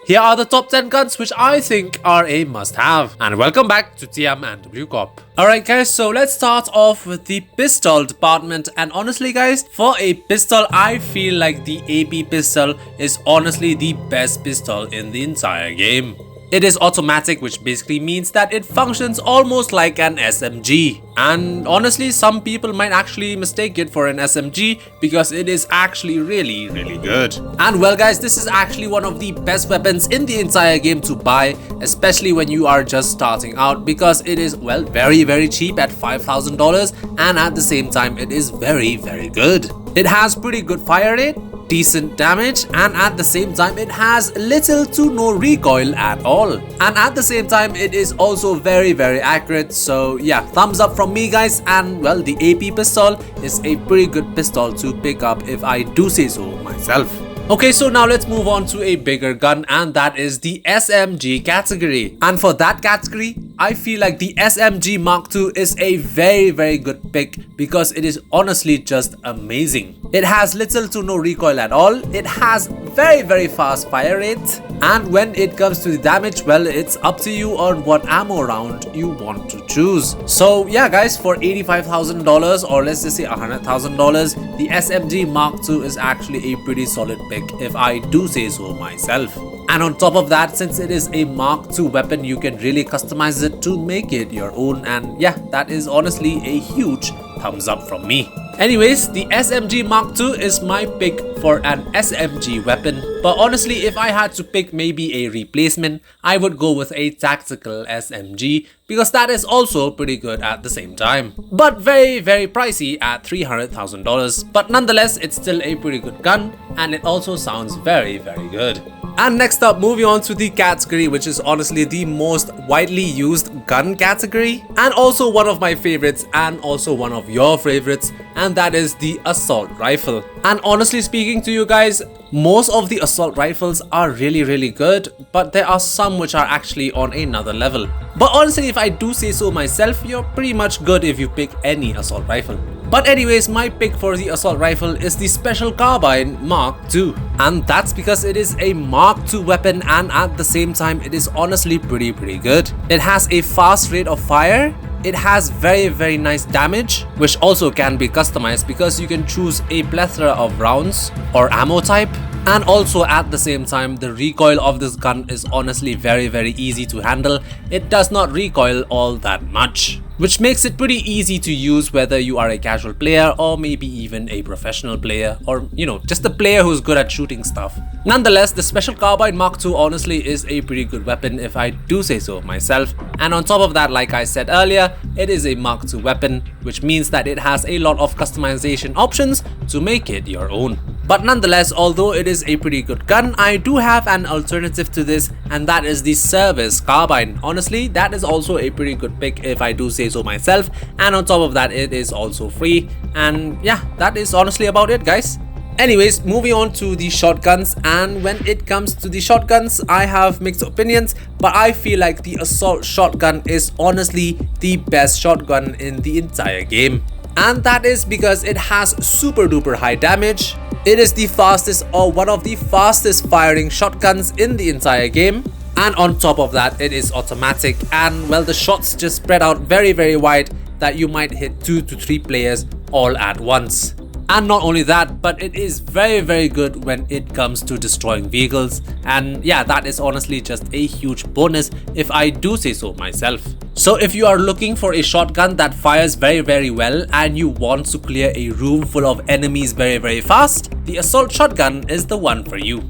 Here are the top 10 guns which I think are a must-have. And welcome back to TM and W Corp. Alright guys, so let's start off with the pistol department. And honestly guys, for a pistol, I feel like the AP pistol is honestly the best pistol in the entire game. It is automatic, which basically means that it functions almost like an SMG. And honestly, some people might actually mistake it for an SMG because it is actually really good. And well guys, this is actually one of the best weapons in the entire game to buy, especially when you are just starting out, because it is, well, very cheap at $5,000, and at the same time it is very good. It has pretty good fire rate, decent damage, and at the same time it has little to no recoil at all. And at the same time it is also very accurate. So yeah, thumbs up from me guys. And well, the AP pistol is a pretty good pistol to pick up if I do say so myself. Okay, so now let's move on to a bigger gun, and that is the SMG category. And for that category, I feel like the SMG Mark II is a very good pick because it is honestly just amazing. It has little to no recoil at all. It has very fast fire rate, and when it comes to the damage, well, it's up to you on what ammo round you want to choose. So yeah guys, for $85,000 or let's just say $100,000, the SMG Mark II is actually a pretty solid pick if I do say so myself. And on top of that, since it is a Mark II weapon, you can really customize it to make it your own, and yeah, that is honestly a huge thumbs up from me. Anyways, the SMG Mark II is my pick for an SMG weapon, but honestly, if I had to pick maybe a replacement, I would go with a tactical SMG because that is also pretty good at the same time, but very pricey at $300,000. But nonetheless, it's still a pretty good gun, and it also sounds very good. And next up, moving on to the category which is honestly the most widely used gun category, and also one of my favorites and also one of your favorites, and that is the assault rifle. And honestly speaking to you guys, most of the assault rifles are really good, but there are some which are actually on another level. But honestly, if I do say so myself, you're pretty much good if you pick any assault rifle. But anyways, my pick for the assault rifle is the Special Carbine Mark II. And that's because it is a Mark II weapon, and at the same time it is honestly pretty good. It has a fast rate of fire. It has very nice damage, which also can be customized because you can choose a plethora of rounds or ammo type. And also at the same time, the recoil of this gun is honestly very easy to handle. It does not recoil all that much, which makes it pretty easy to use whether you are a casual player or maybe even a professional player, or you know, just a player who's good at shooting stuff. Nonetheless, the Special Carbine Mark II honestly is a pretty good weapon if I do say so myself. And on top of that, like I said earlier, it is a Mark II weapon, which means that it has a lot of customization options to make it your own. But nonetheless, although it is a pretty good gun, I do have an alternative to this, and that is the Service Carbine. Honestly, that is also a pretty good pick if I do say so myself, and on top of that, it is also free. And yeah, that is honestly about it guys. Anyways, moving on to the shotguns, and when it comes to the shotguns, I have mixed opinions, but I feel like the assault shotgun is honestly the best shotgun in the entire game. And that is because it has super duper high damage. It is the fastest or one of the fastest firing shotguns in the entire game. And on top of that, it is automatic, and well, the shots just spread out very wide that you might hit 2 to 3 players all at once. And not only that, but it is very good when it comes to destroying vehicles, and yeah, that is honestly just a huge bonus if I do say so myself. So if you are looking for a shotgun that fires very well and you want to clear a room full of enemies very fast, the assault shotgun is the one for you.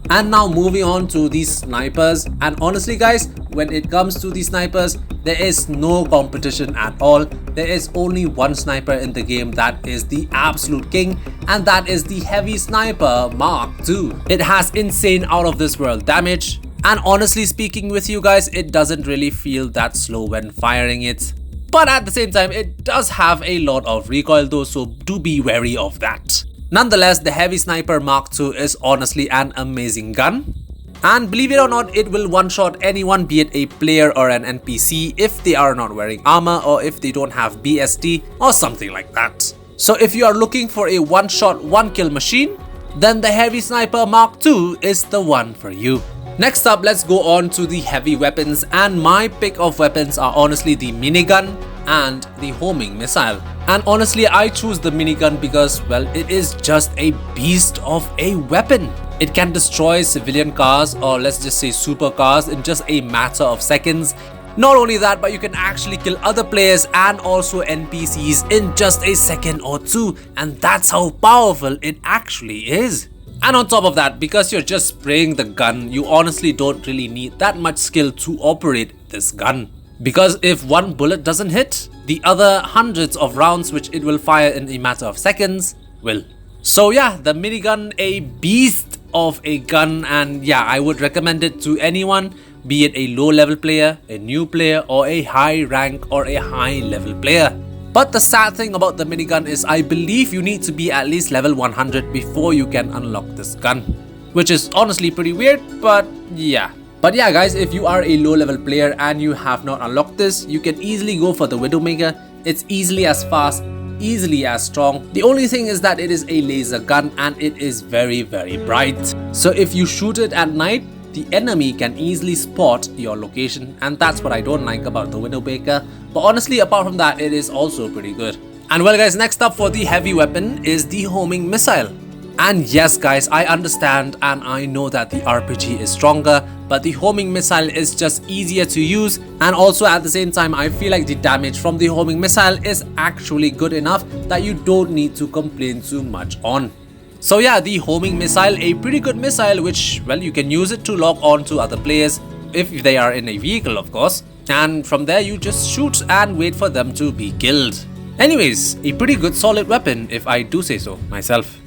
And now moving on to the snipers, and honestly guys, when it comes to the snipers, there is no competition at all. There is only one sniper in the game that is the absolute king, and that is the Heavy Sniper Mark II. It has insane out of this world damage, and honestly speaking with you guys, it doesn't really feel that slow when firing it. But at the same time, it does have a lot of recoil though, so do be wary of that. Nonetheless, the Heavy Sniper Mark II is honestly an amazing gun. And believe it or not, it will one-shot anyone, be it a player or an NPC, if they are not wearing armor or if they don't have BST or something like that. So if you are looking for a one-shot, one-kill machine, then the Heavy Sniper Mark II is the one for you. Next up, let's go on to the heavy weapons, and my pick of weapons are honestly the minigun and the homing missile. And honestly, I choose the minigun because, well, it is just a beast of a weapon. It can destroy civilian cars, or let's just say supercars, in just a matter of seconds. Not only that, but you can actually kill other players and also NPCs in just a second or two, and that's how powerful it actually is. And on top of that, because you're just spraying the gun, you honestly don't really need that much skill to operate this gun. Because if one bullet doesn't hit, the other hundreds of rounds which it will fire in a matter of seconds will. So yeah, the minigun, a beast of a gun, and yeah, I would recommend it to anyone, be it a low level player, a new player, or a high rank or a high level player. But the sad thing about the minigun is I believe you need to be at least level 100 before you can unlock this gun, which is honestly pretty weird, but yeah. But yeah guys, if you are a low level player and you have not unlocked this, you can easily go for the Widowmaker. It's easily as fast, easily as strong. The only thing is that it is a laser gun and it is very bright. So if you shoot it at night, the enemy can easily spot your location, and that's what I don't like about the Widowmaker. But honestly, apart from that, it is also pretty good. And well guys, next up for the heavy weapon is the homing missile. And yes guys, I understand and I know that the RPG is stronger, but the homing missile is just easier to use, and also at the same time I feel like the damage from the homing missile is actually good enough that you don't need to complain too much on. So yeah, the homing missile, a pretty good missile which, well, you can use it to lock on to other players if they are in a vehicle of course, and from there you just shoot and wait for them to be killed. Anyways, a pretty good solid weapon if I do say so myself.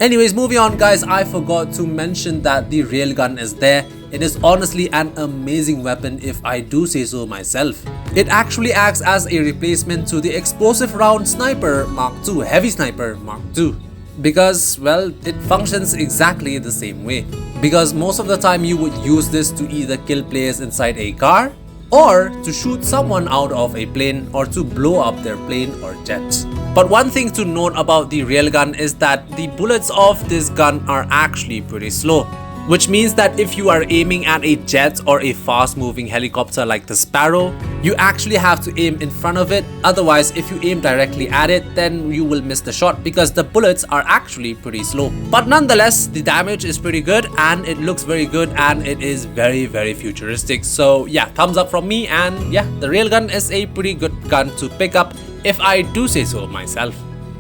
Anyways, moving on guys, I forgot to mention that the Railgun is there. It is honestly an amazing weapon if I do say so myself. It actually acts as a replacement to the explosive round sniper Mark II, heavy sniper Mark II. Because, well, it functions exactly the same way. Because most of the time you would use this to either kill players inside a car, or to shoot someone out of a plane, or to blow up their plane or jet. But one thing to note about the Railgun is that the bullets of this gun are actually pretty slow. Which means that if you are aiming at a jet or a fast moving helicopter like the Sparrow, you actually have to aim in front of it. Otherwise, if you aim directly at it, then you will miss the shot because the bullets are actually pretty slow. But nonetheless, the damage is pretty good and it looks very good and it is very futuristic. So yeah, thumbs up from me, and yeah, the Railgun is a pretty good gun to pick up if I do say so myself.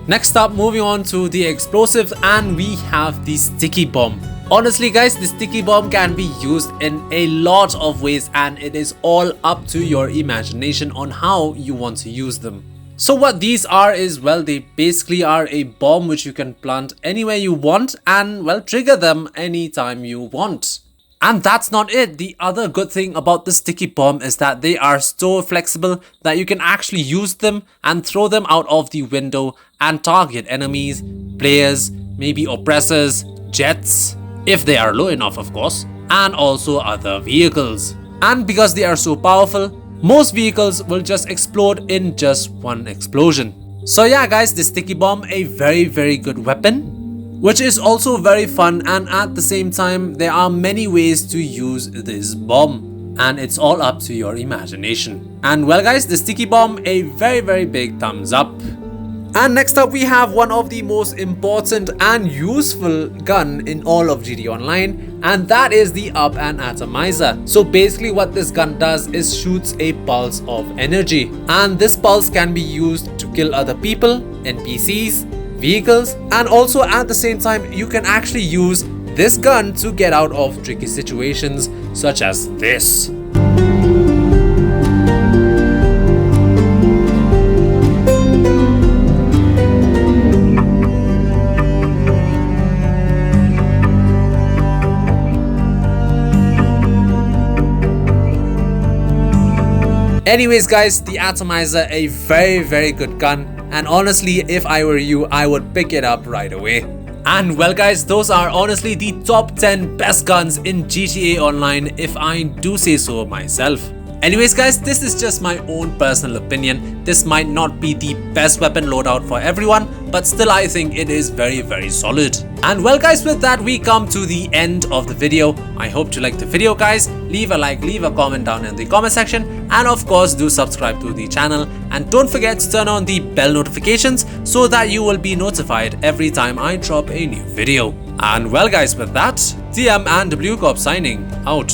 Next up, moving on to the explosives, and we have the sticky bomb. Honestly guys, the sticky bomb can be used in a lot of ways and it is all up to your imagination on how you want to use them. So what these are is, well, they basically are a bomb which you can plant anywhere you want and, well, trigger them anytime you want. And that's not it. The other good thing about the sticky bomb is that they are so flexible that you can actually use them and throw them out of the window and target enemies, players, maybe oppressors, jets, if they are low enough of course, and also other vehicles. And because they are so powerful, most vehicles will just explode in just one explosion. So yeah guys, the sticky bomb, a very good weapon, which is also very fun, and at the same time there are many ways to use this bomb and it's all up to your imagination. And well guys, the sticky bomb, a very big thumbs up. And next up we have one of the most important and useful gun in all of GT Online, and that is the up and atomizer. So basically what this gun does is shoots a pulse of energy, and this pulse can be used to kill other people, NPCs, vehicles, and also at the same time you can actually use this gun to get out of tricky situations such as this. Anyways guys, the Atomizer, a very good gun, and honestly if I were you, I would pick it up right away. And well guys, those are honestly the top 10 best guns in GTA Online if I do say so myself. Anyways guys, this is just my own personal opinion. This might not be the best weapon loadout for everyone, but still I think it is very solid. And well guys, with that we come to the end of the video. I hope you liked the video guys. Leave a like, leave a comment down in the comment section, and of course do subscribe to the channel, and don't forget to turn on the bell notifications so that you will be notified every time I drop a new video. And well guys, with that, TM and WCorp signing out.